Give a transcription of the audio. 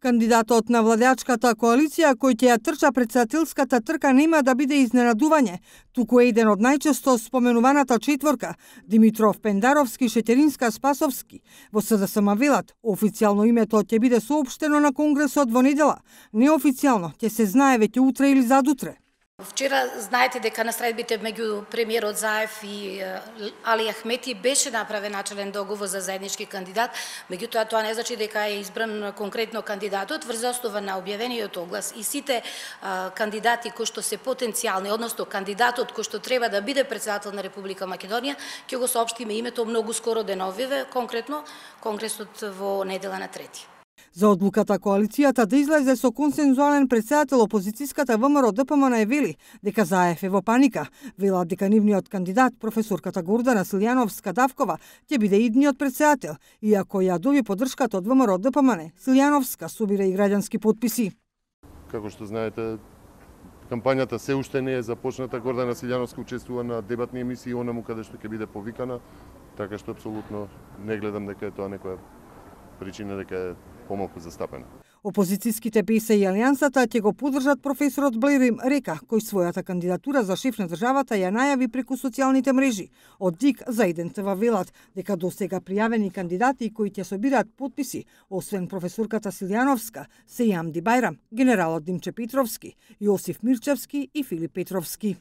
Кандидатот на владеачката коалиција кој ќе ја трча претседателската трка нема да биде изненадување, туку еден од најчесто споменуваната четворка Димитров, Пендаровски, Шетеринска, Спасовски. Во СДСМ велат, официјално името ќе биде соопштено на Конгресот во недела, неофицијално ќе се знае веќе утре или задутре. Вчера знаете дека на средбите меѓу премиерот Заев и Али Ахмети беше направен начелен договор за заеднички кандидат, меѓутоа тоа не значи дека е избран конкретно кандидатот врз основа на објавениот оглас и сите кандидати кои што се потенцијални, односно кандидатот кој што треба да биде претседател на Република Македонија, ќе го соопштиме името многу скоро деновиве, конкретно Конгресот во недела на 3. За одлуката коалицијата да излезе со консензуален претседател, опозицијската ВМРО ДПМН е вели дека Заев е во паника. Велат дека нивниот кандидат, професорката Гордана Силјановска-Давкова, ќе биде идниот претседател, иако ја доби поддршката од ВМРО ДПМН. Силјановска собира и граѓански потписи. Како што знаете, кампањата се уште не е започната. Гордана Силјановска учествува на дебатни емисии онаму каде што ќе биде повикана, така што апсолутно не гледам дека е тоа некоја причина дека е помалку застапена. Опозицијските ПС и Алијансата ќе го поддржат професорот Блерим Река, кој својата кандидатура за шеф на државата ја најави преку социјалните мрежи. Од ДИК за ТВ велат дека до сега пријавени кандидати кои ќе собираат потписи, освен професорката Силјановска, се Јамди Бајрам, генералот Димче Петровски, Јосиф Мирчевски и Филип Петровски.